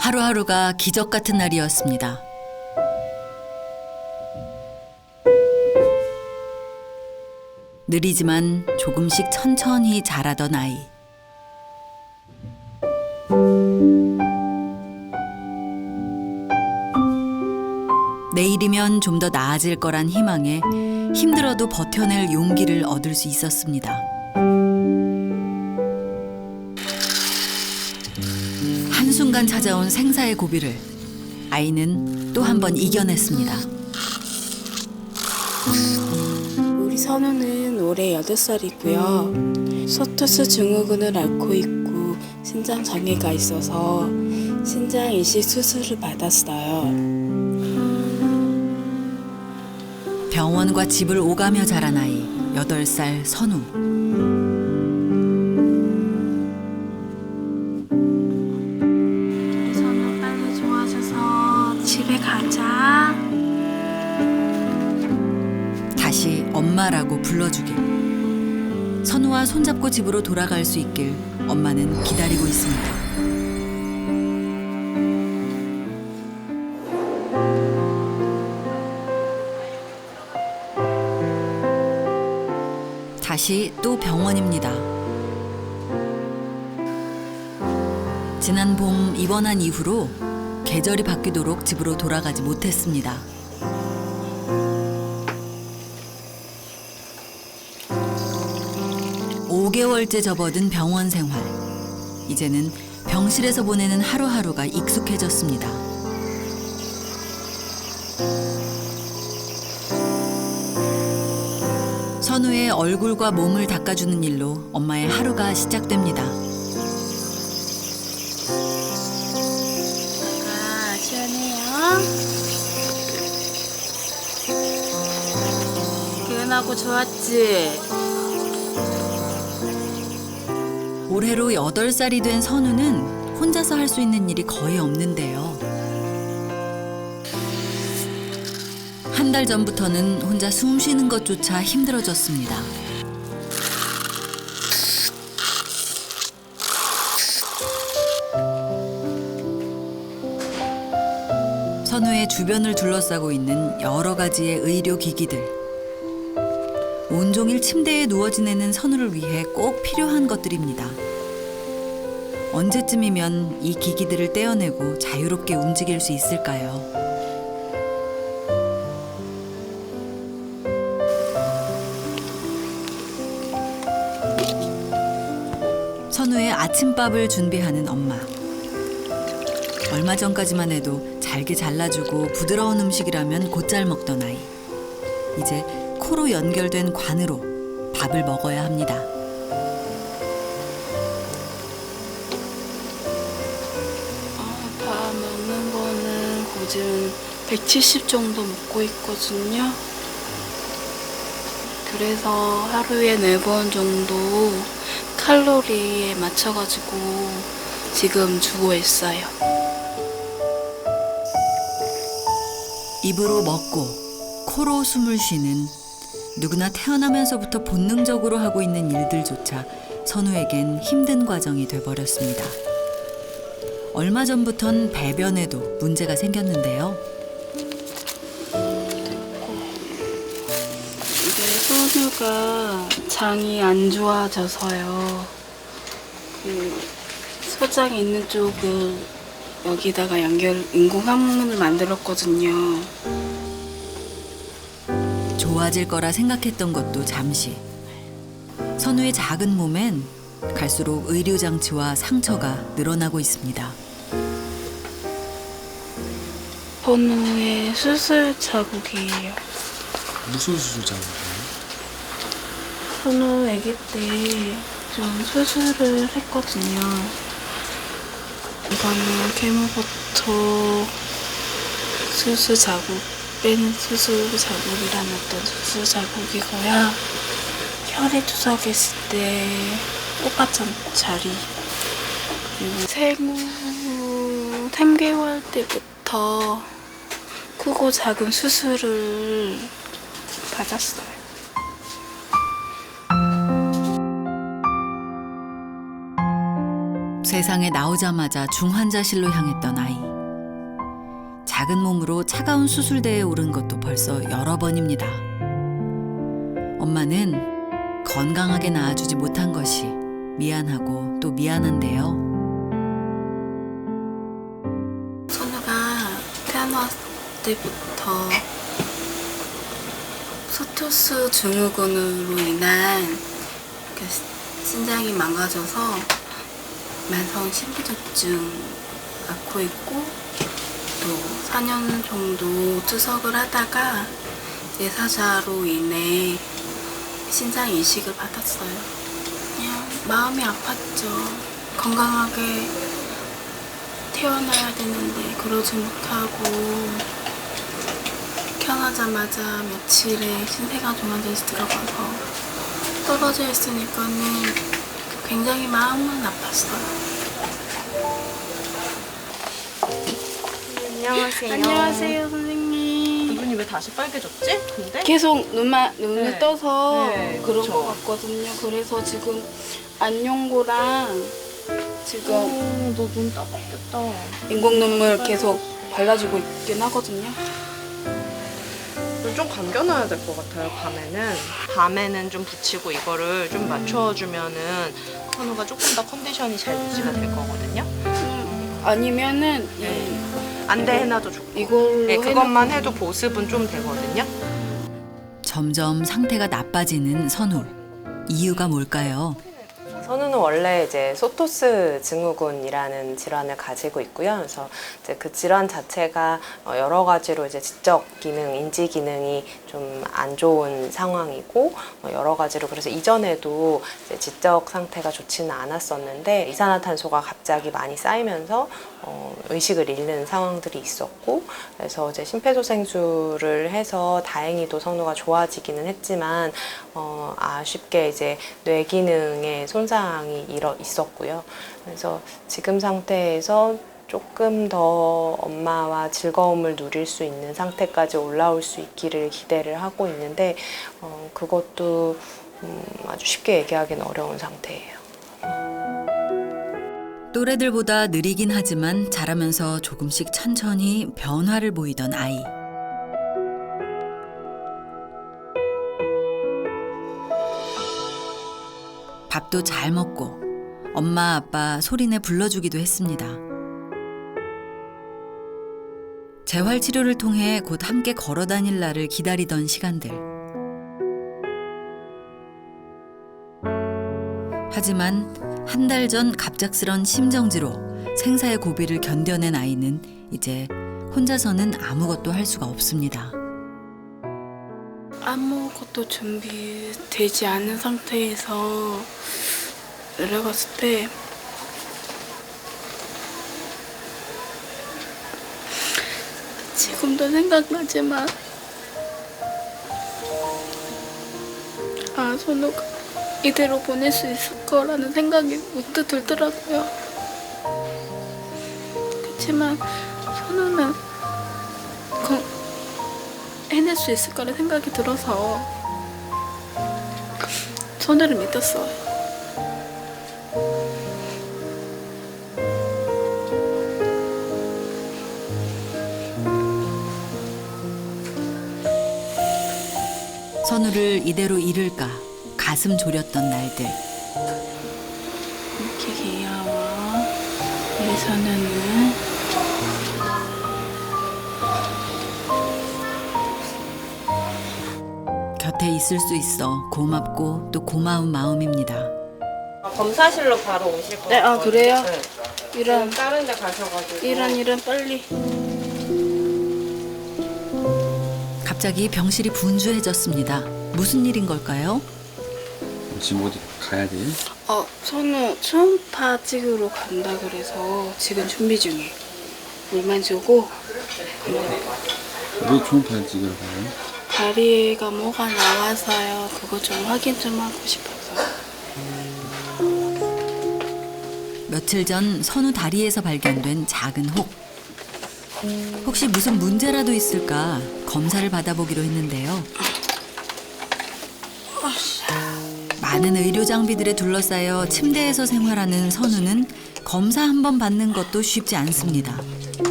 하루하루가 기적 같은 날이었습니다. 느리지만 조금씩 천천히 자라던 아이. 내일이면 좀 더 나아질 거란 희망에 힘들어도 버텨낼 용기를 얻을 수 있었습니다. 한순간 찾아온 생사의 고비를 아이는 또 한 번 이겨냈습니다. 우리 선우는 올해 8살이고요. 소투스 증후군을 앓고 있고 신장 장애가 있어서 신장 이식 수술을 받았어요. 병원과 집을 오가며 자란 아이 8살 선우. 선우 빨리 좋아져서 집에 가자. 다시 엄마라고 불러주길. 선우와 손잡고 집으로 돌아갈 수 있길 엄마는 기다리고 있습니다. 다시 또 병원입니다. 지난 봄 입원한 이후로 계절이 바뀌도록 집으로 돌아가지 못했습니다. (5개월째) 접어든 병원 생활. 이제는 병실에서 보내는 하루하루가 익숙해졌습니다. 선우의 얼굴과 몸을 닦아주는 일로 엄마의 하루가 시작됩니다. 아, 시원해요. 개운하고 좋았지? 올해로 8살이 된 선우는 혼자서 할 수 있는 일이 거의 없는데요. 한 달 전부터는 혼자 숨 쉬는 것조차 힘들어졌습니다. 선우의 주변을 둘러싸고 있는 여러 가지의 의료 기기들. 온종일 침대에 누워 지내는 선우를 위해 꼭 필요한 것들입니다. 언제쯤이면 이 기기들을 떼어내고 자유롭게 움직일 수 있을까요? 선우의 아침밥을 준비하는 엄마. 얼마 전까지만 해도 잘게 잘라주고 부드러운 음식이라면 곧잘 먹던 아이. 이제 코로 연결된 관으로 밥을 먹어야 합니다. 밥 먹는 거는 고지은 170 정도 먹고 있거든요. 그래서 하루에 4번 정도 칼로리에 맞춰가지고 지금 주고 있어요. 입으로 먹고 코로 숨을 쉬는 누구나 태어나면서부터 본능적으로 하고 있는 일들조차 선우에겐 힘든 과정이 돼버렸습니다. 얼마 전부턴 배변에도 문제가 생겼는데요. 이게 선우가 장이 안 좋아져서요. 소장이 있는 쪽을 여기다가 인공 항문을 만들었거든요. 좋아질 거라 생각했던 것도 잠시. 선우의 작은 몸엔 갈수록 의료장치와 상처가 늘어나고 있습니다. 선우의 수술 자국이에요. 무슨 수술 자국이에요? 선우 아기 때 좀 수술을 했거든요. 이거는 계모부터 수술 자국 빼는 수술 자국이라는 어떤 수술 자국이고요. 혈액 투석했을 때 똑같은 자리. 그리고 생후 3개월 때부터 크고 작은 수술을 받았어요. 세상에 나오자마자 중환자실로 향했던 아이. 작은 몸으로 차가운 수술대에 오른 것도 벌써 여러 번입니다. 엄마는 건강하게 낳아주지 못한 것이 미안하고 또 미안한데요. 선우가 태어났을 때부터 소투스 증후군으로 인한 신장이 망가져서 만성 심부전증 앓고 있고 또 4년 정도 투석을 하다가 내사자로 인해 신장 이식을 받았어요. 그냥 마음이 아팠죠. 건강하게 태어나야 되는데 그러지 못하고 태어나자마자 며칠에 신생아 종합대에서 들어가서 떨어져 있으니까는 굉장히 마음은 아팠어요. 안녕하세요. 안녕하세요, 선생님. 눈이 왜 다시 빨개졌지? 근데? 계속 눈을 네. 떠서 네, 그런 그쵸. 것 같거든요. 그래서 지금 안용고랑 지금 너 눈 따갑겠다. 인공 눈물 계속 발라주고 있긴 하거든요. 좀 감겨놔야 될 것 같아요, 밤에는. 밤에는 좀 붙이고 이거를 좀 맞춰주면은 선우가 조금 더 컨디션이 잘 유지가 될 거거든요. 아니면은 네. 안대 해놔도 좋고. 이걸로 네, 그것만 해도 보습은 좀 되거든요. 점점 상태가 나빠지는 선우. 이유가 뭘까요? 선우는 원래 이제 소토스 증후군이라는 질환을 가지고 있고요. 그래서 이제 그 질환 자체가 여러 가지로 이제 지적 기능, 인지 기능이 좀 안 좋은 상황이고 여러 가지로 그래서 이전에도 이제 지적 상태가 좋지는 않았었는데 이산화탄소가 갑자기 많이 쌓이면서 의식을 잃는 상황들이 있었고 그래서 이제 심폐소생술을 해서 다행히도 선우가 좋아지기는 했지만 아쉽게 이제 뇌 기능에 손상이 있었고요. 그래서 지금 상태에서 조금 더 엄마와 즐거움을 누릴 수 있는 상태까지 올라올 수 있기를 기대를 하고 있는데 그것도 아주 쉽게 얘기하기는 어려운 상태예요. 또래들보다 느리긴 하지만 자라면서 조금씩 천천히 변화를 보이던 아이. 밥도 잘 먹고 엄마 아빠 소리내 불러주기도 했습니다. 재활치료를 통해 곧 함께 걸어 다닐 날을 기다리던 시간들. 하지만 한 달 전 갑작스런 심정지로 생사의 고비를 견뎌낸 아이는 이제 혼자서는 아무것도 할 수가 없습니다. 아무것도 준비되지 않은 상태에서 내려갔을 때 지금도 생각나지만 선우가 이대로 보낼 수 있을 거라는 생각이 문득 들더라고요. 그렇지만 선우는 해낼 수 있을 거라는 생각이 들어서 선우를 믿었어요. 선우를 이대로 잃을까 가슴 졸였던 날들. 이렇게 귀여워. 우리 선우는 곁에 있을 수 있어 고맙고 또 고마운 마음입니다. 검사실로 바로 오실 거예요. 네, 그래요? 네. 이런 다른 데 가셔가지고. 이런 빨리. 갑자기 병실이 분주해졌습니다. 무슨 일인 걸까요? 지금 어디 가야 돼? 선우 초음파 찍으러 간다 그래서 지금 준비 중이에요. 물만 주고 왜 초음파 찍으러 가요? 다리가 뭐가 나와서요. 그거 좀 확인 좀 하고 싶어서. 며칠 전 선우 다리에서 발견된 작은 혹. 혹시 무슨 문제라도 있을까 검사를 받아보기로 했는데요. 많은 의료 장비들에 둘러싸여 침대에서 생활하는 선우는 검사 한 번 받는 것도 쉽지 않습니다.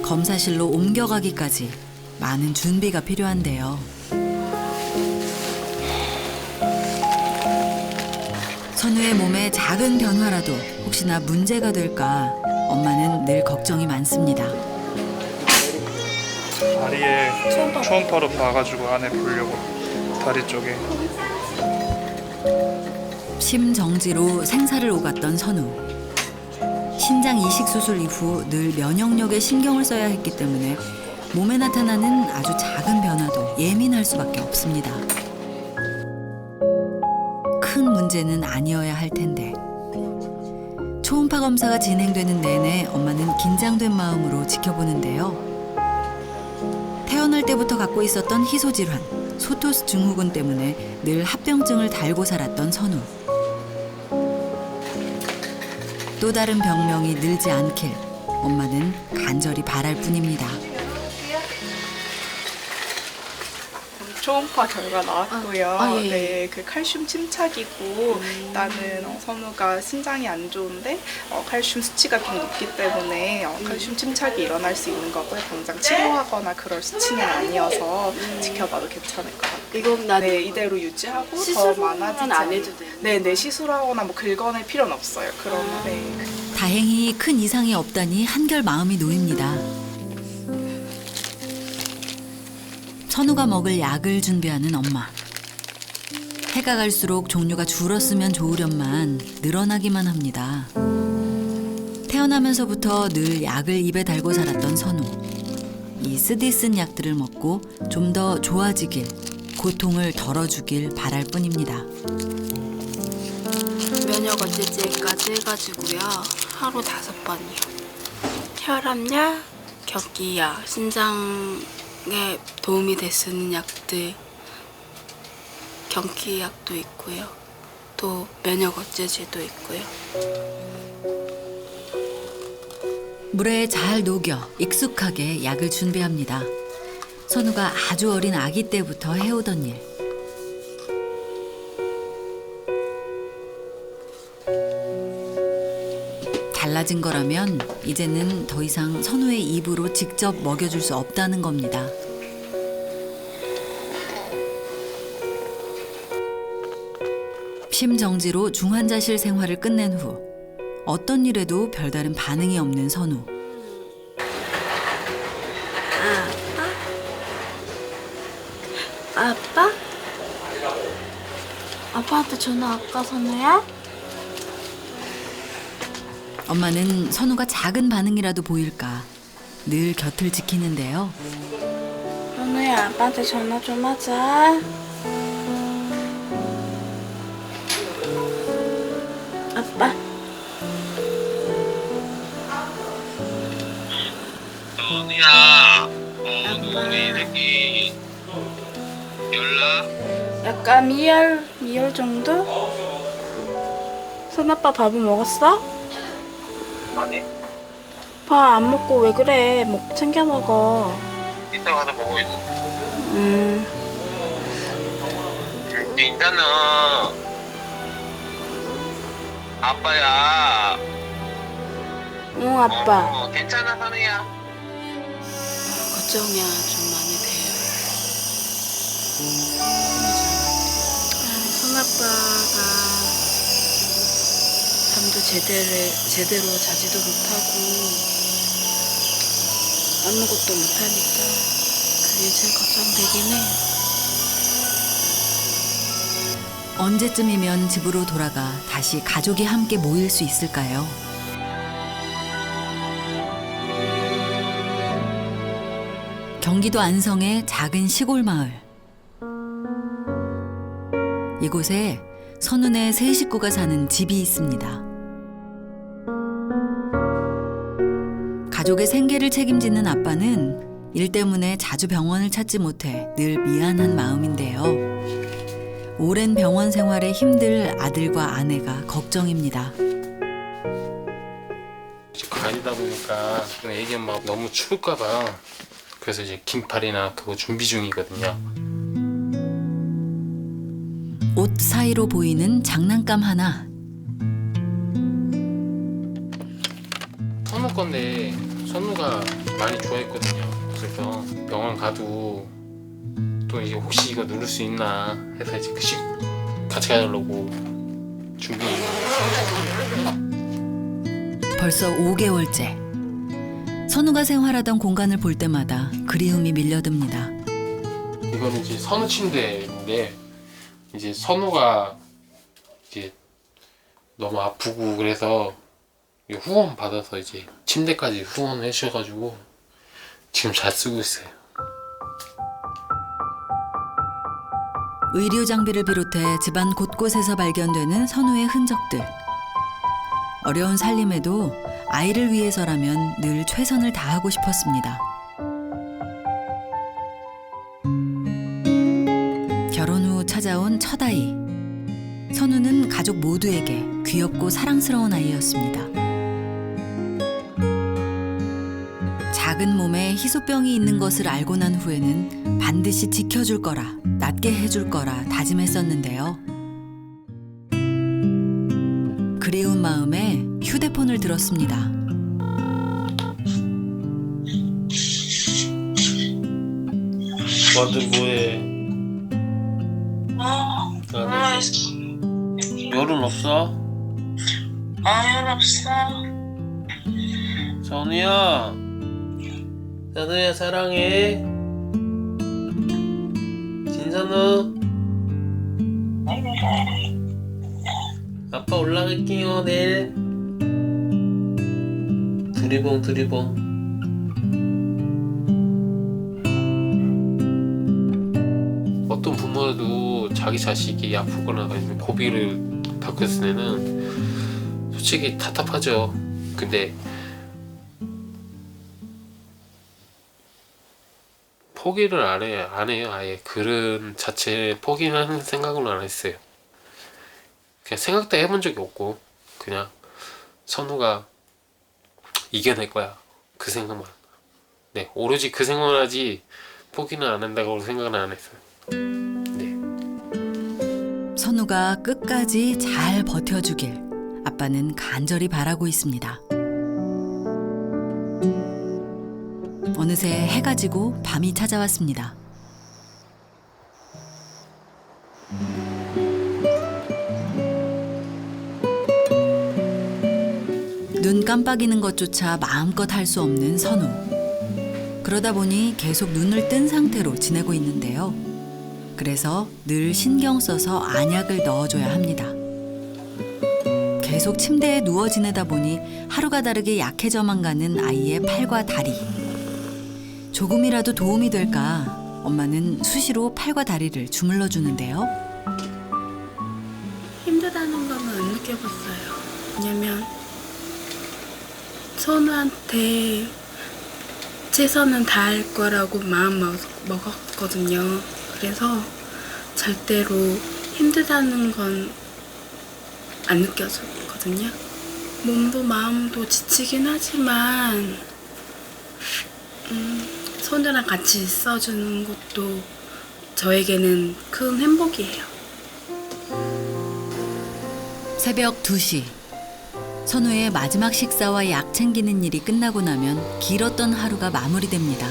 검사실로 옮겨가기까지 많은 준비가 필요한데요. 선우의 몸에 작은 변화라도 혹시나 문제가 될까 엄마는 늘 걱정이 많습니다. 다리에 초음파로 봐가지고 안에 보려고 다리 쪽에. 심정지로 생사를 오갔던 선우. 신장 이식 수술 이후 늘 면역력에 신경을 써야 했기 때문에 몸에 나타나는 아주 작은 변화도 예민할 수밖에 없습니다. 큰 문제는 아니어야 할 텐데. 초음파 검사가 진행되는 내내 엄마는 긴장된 마음으로 지켜보는데요. 태어날 때부터 갖고 있었던 희소질환, 소토스 증후군 때문에 늘 합병증을 달고 살았던 선우. 또 다른 병명이 늘지 않길 엄마는 간절히 바랄 뿐입니다. 초음파 결과 나왔고요. 아, 예. 네, 그 칼슘 침착이고 일단은 선우가 신장이 안 좋은데 칼슘 수치가 좀 높기 때문에 칼슘 침착이 일어날 수 있는 거고요. 당장 치료하거나 그럴 수치는 아니어서 지켜봐도 괜찮을 것 같아요. 이건 나 네, 이대로 유지하고 더 시술은 많아지지 안 해도 돼요? 네, 네, 시술하거나 뭐 긁어낼 필요는 없어요. 그러면 네. 다행히 큰 이상이 없다니 한결 마음이 놓입니다. 선우가 먹을 약을 준비하는 엄마. 해가 갈수록 종류가 줄었으면 좋으련만 늘어나기만 합니다. 태어나면서부터 늘 약을 입에 달고 살았던 선우. 이 쓰디 쓴 약들을 먹고 좀 더 좋아지길, 고통을 덜어주길 바랄 뿐입니다. 면역 어찌제까지 해가지고요. 하루 5번이요. 혈압약, 격기약, 신장에 도움이 될 수 있는 약들, 경기약도 있고요. 또 면역 어찌제도 있고요. 물에 잘 녹여 익숙하게 약을 준비합니다. 선우가 아주 어린 아기 때부터 해오던 일. 달라진 거라면 이제는 더 이상 선우의 입으로 직접 먹여줄 수 없다는 겁니다. 심정지로 중환자실 생활을 끝낸 후 어떤 일에도 별다른 반응이 없는 선우. 아빠? 아빠한테 전화 아까 선우야? 엄마는 선우가 작은 반응이라도 보일까 늘 곁을 지키는데요. 선우야, 아빠한테 전화 좀 하자. 아빠? 선우야, 우리 새끼 연락? 약간 미열 정도? 선아빠 밥은 먹었어? 아니, 밥 안 먹고 왜 그래? 챙겨 먹어. 이따 가서 보고 있어. 일단은 아빠야. 응, 아빠. 괜찮아, 선우야. 걱정이야, 좀 많이 돼요. 손아빠가 잠도 제대로 자지도 못하고 아무것도 못하니까 그게 제일 걱정되긴 해. 언제쯤이면 집으로 돌아가 다시 가족이 함께 모일 수 있을까요? 경기도 안성의 작은 시골 마을. 이곳에 선우네 세 식구가 사는 집이 있습니다. 가족의 생계를 책임지는 아빠는 일 때문에 자주 병원을 찾지 못해 늘 미안한 마음인데요. 오랜 병원 생활에 힘들 아들과 아내가 걱정입니다. 가을이다 보니까 애기 엄마가 너무 추울까 봐요. 그래서 이제 긴팔이나 그거 준비 중이거든요. 옷 사이로 보이는 장난감 하나. 선우 건데 선우가 많이 좋아했거든요. 그래서 병원 가도 또 이제 혹시 이거 누를 수 있나 해서 이제 같이 가려고 준비. 벌써 5개월째. 선우가 생활하던 공간을 볼 때마다 그리움이 밀려듭니다. 이거는 이제 선우 침대인데 이제 선우가 이제 너무 아프고 그래서 후원 받아서 이제 침대까지 후원해 주셔가지고 지금 잘 쓰고 있어요. 의료 장비를 비롯해 집안 곳곳에서 발견되는 선우의 흔적들. 어려운 살림에도 아이를 위해서라면 늘 최선을 다하고 싶었습니다. 결혼 후 찾아온 첫 아이. 선우는 가족 모두에게 귀엽고 사랑스러운 아이였습니다. 작은 몸에 희소병이 있는 것을 알고 난 후에는 반드시 지켜줄 거라, 낫게 해줄 거라 다짐했었는데요. 그리운 마음에 휴대폰을 들었습니다. 너한테 뭐해? 열은 없어? 열 없어. 선우야 사랑해. 진선우 아빠 올라갈게요 내일. 두리봉. 어떤 부모도 자기 자식이 아프거나 아니면 고비를 겪었을 때는 솔직히 답답하죠. 근데 포기를 안 해요. 아예 그런 자체 포기하는 생각을 안 했어요. 그냥 생각도 해본 적이 없고 그냥 선우가 이겨낼 거야 그 생각만. 네, 오로지 그 생각만 하지 포기는 안 한다고 생각은 안 했어요. 네. 선우가 끝까지 잘 버텨주길 아빠는 간절히 바라고 있습니다. 어느새 해가 지고 밤이 찾아왔습니다. 눈 깜빡이는 것조차 마음껏 할 수 없는 선우. 그러다 보니 계속 눈을 뜬 상태로 지내고 있는데요. 그래서 늘 신경 써서 안약을 넣어줘야 합니다. 계속 침대에 누워 지내다 보니 하루가 다르게 약해져만 가는 아이의 팔과 다리. 조금이라도 도움이 될까 엄마는 수시로 팔과 다리를 주물러 주는데요. 힘들다는 거는 안 느껴봤어요. 왜냐면 선우한테 최선은 다할 거라고 마음 먹었거든요. 그래서 절대로 힘들다는 건 안 느껴졌거든요. 몸도 마음도 지치긴 하지만 선우랑 같이 있어주는 것도 저에게는 큰 행복이에요. 새벽 2시. 선우의 마지막 식사와 약 챙기는 일이 끝나고 나면 길었던 하루가 마무리됩니다.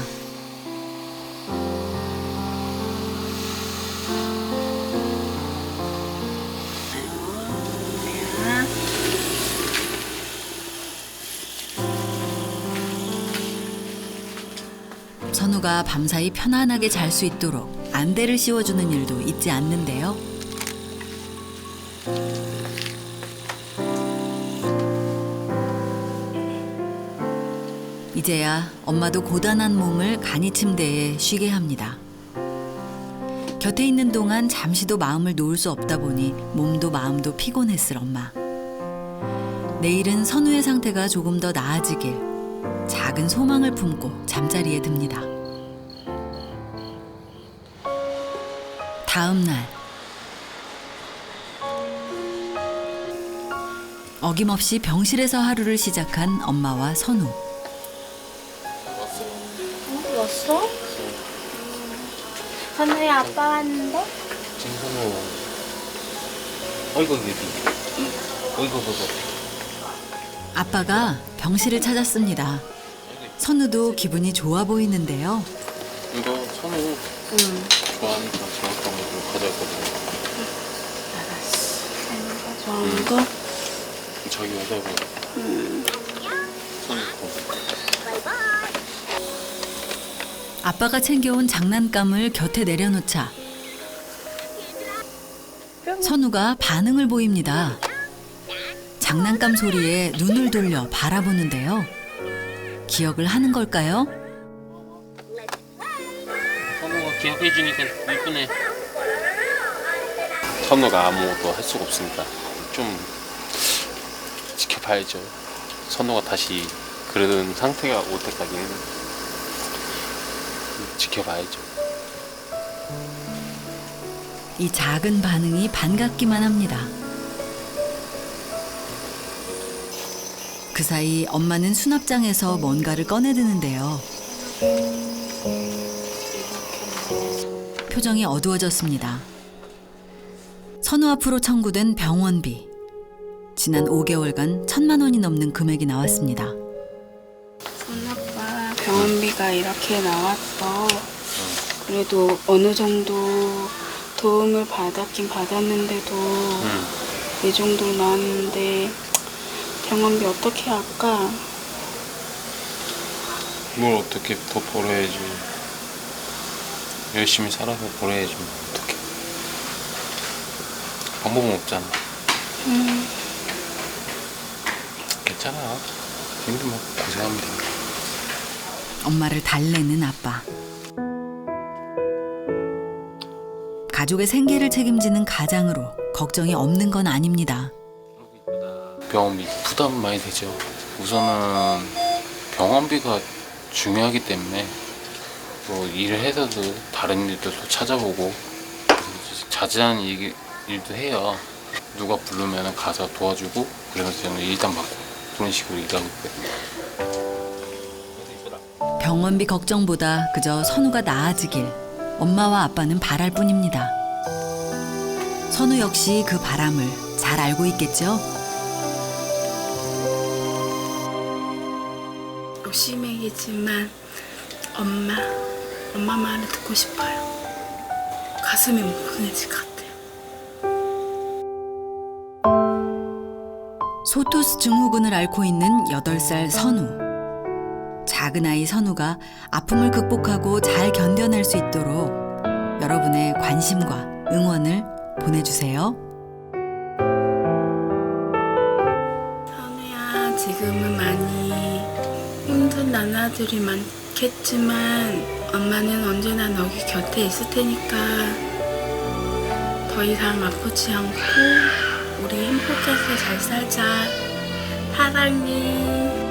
선우가 밤사이 편안하게 잘 수 있도록 안대를 씌워주는 일도 잊지 않는데요. 이제야 엄마도 고단한 몸을 간이 침대에 쉬게 합니다. 곁에 있는 동안 잠시도 마음을 놓을 수 없다 보니 몸도 마음도 피곤했을 엄마. 내일은 선우의 상태가 조금 더 나아지길 작은 소망을 품고 잠자리에 듭니다. 다음 날 어김없이 병실에서 하루를 시작한 엄마와 선우. 왔어? 선우야 아빠 왔는데? 진선우 어이구 베비 어이구 아빠가 병실을 찾았습니다. 선우도 기분이 좋아 보이는데요. 이거 선우 좋아하니까 지원병으로 가져왔거든요. 좋아하는 거? 저기 오다가 선우 거. 아빠가 챙겨온 장난감을 곁에 내려놓자 선우가 반응을 보입니다. 장난감 소리에 눈을 돌려 바라보는데요. 기억을 하는 걸까요? 선우가 기억해주니까 이쁘네. 선우가 아무것도 할 수가 없으니까 좀 지켜봐야죠. 선우가 다시 그런 상태가 올 때까지는 지켜봐야죠. 이 작은 반응이 반갑기만 합니다. 그 사이 엄마는 수납장에서 뭔가를 꺼내드는데요. 표정이 어두워졌습니다. 선우 앞으로 청구된 병원비. 지난 5개월간 1,000만 원이 넘는 금액이 나왔습니다. 선아빠 병원비가 이렇게 나왔어. 그래도 어느 정도 도움을 받았긴 받았는데도 이 정도 나왔는데 병원비 어떻게 할까? 뭘 어떻게 더 벌어야지. 열심히 살아서 벌어야지. 뭐 어떻게. 방법은 없잖아. 괜찮아. 힘들면 고생하면 돼. 엄마를 달래는 아빠. 가족의 생계를 책임지는 가장으로 걱정이 없는 건 아닙니다. 병원비 부담 많이 되죠. 우선은 병원비가 중요하기 때문에 뭐 일을 해서도 다른 일도 또 찾아보고 자잘한 일도 해요. 누가 부르면 가서 도와주고 그러면서 저는 일당 받고 그런 식으로 일하고 있거든요. 병원비 걱정보다 그저 선우가 나아지길 엄마와 아빠는 바랄 뿐입니다. 선우 역시 그 바람을 잘 알고 있겠죠? 욕심이지만 엄마 말을 듣고 싶어요. 가슴이 뭉클해질 것 같아요. 소토스 증후군을 앓고 있는 8살 선우. 작은 아이 선우가 아픔을 극복하고 잘 견뎌낼 수 있도록 여러분의 관심과 응원을 보내주세요. 선우야, 지금은 많이 힘든 나날들이 많겠지만 엄마는 언제나 너희 곁에 있을 테니까 더 이상 아프지 않고 우리 행복해서 잘 살자. 사랑해.